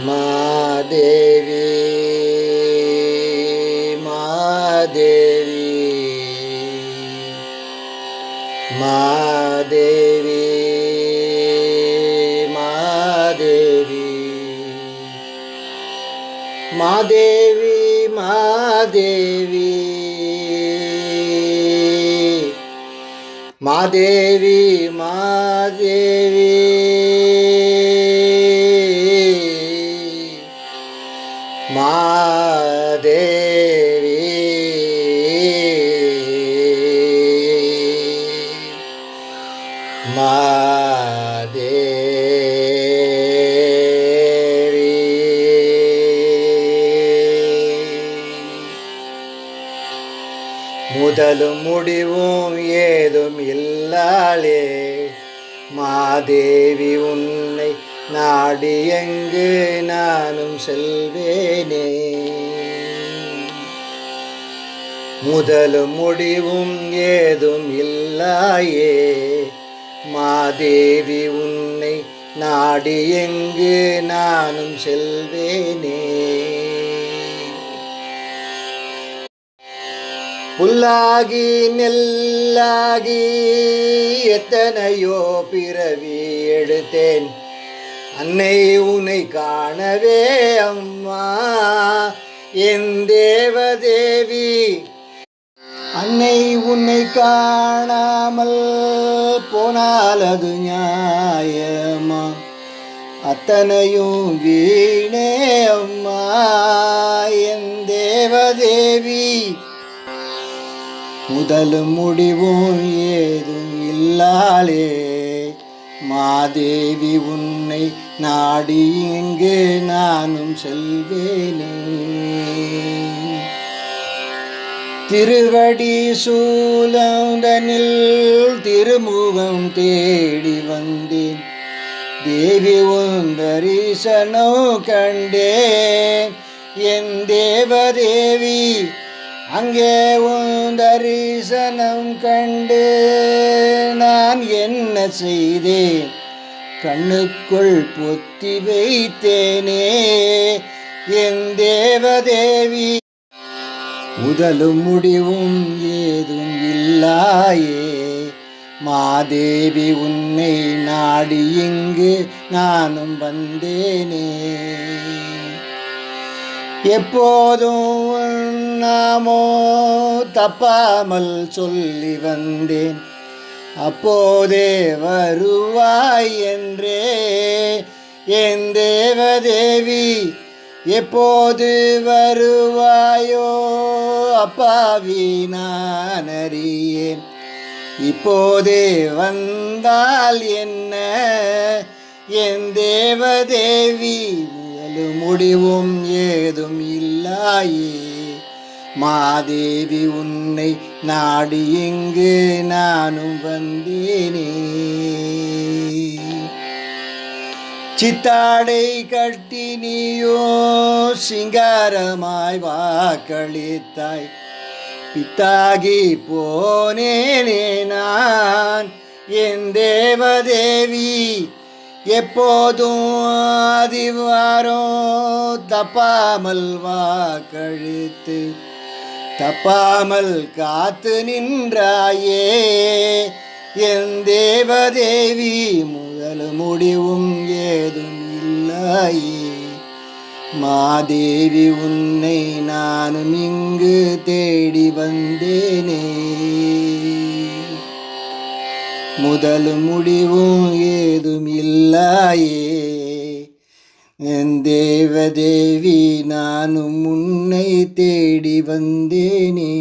மாதேவி மாதேவி மாதேவி மாதேவி மாதேவி மாதேவி மாதேவி மாதேவி மாதேவி மாதேவி முதலும் முடிவும் ஏதும் இல்லாளே மாதேவி உன்னை நாடி எங்கு நானும் செல்வேனே. முதலும் முடிவும் ஏதும் இல்லாயே மாதேவி உன்னை நாடி எங்கு நானும் செல்வேனே. புல்லாகி நெல்லாகி எத்தனையோ பிறவி எடுத்தேன் அன்னை உன்னை காணவே அம்மா என் தேவதேவி. அன்னை உன்னை காணாமல் போனால் அது நியாயமா? அத்தனையும் வீணே அம்மா என் தேவதேவி. முதலும் முடிவும் ஏதும் இல்லாளே மாதேவி உன்னை நாடி இங்கு நானும் செல்வேனே. திருவடி சூலந்தனில் திருமுகம் தேடி வந்தேன் தேவி உன் தரிசனம் கண்டேன் என் தேவதேவி. அங்கே உன் தரிசனம் கண்டு நான் என்ன செய்தேன் கண்ணுக்குள் பொத்தி வைத்தேனே என் தேவதேவி. முதலும் முடிவும் ஏதும் இல்லாயே மாதேவி உன்னை நாடி இங்கு நானும் வந்தேனே. எப்போதும் நாமோ தப்பாமல் சொல்லி வந்தேன் அப்போதே வருவாய் என்றே என் தேவதேவி. எப்போது வருவாயோ அப்பாவி நான் அறியேன். இப்போதே வந்தால் என்ன என் தேவதேவி. முதலும் முடிவும் ஏதும் இல்லாயே மாதேவி உன்னை நாடி இங்கு நானும் வந்தேனே. சித்தாடை கட்டி நீயோ சிங்காரமாய் வாக்களித்தாய் பித்தாகி போனேனே நான் என் தேவதேவி. எப்போதும் அதிவாரம் தப்பாமல் வாக்களித்து தப்பாமல் காத்து நின்றாயே என் தேவதேவி. முதலும் முடிவும் ஏதும் இல்லாயே மாதேவி உன்னை நானும் இங்கு தேடி வந்தேனே. முதலும் முடிவும் ஏதும் இல்லாயே என் தேவதேவி நானும் உன்னை தேடி வந்தேனே.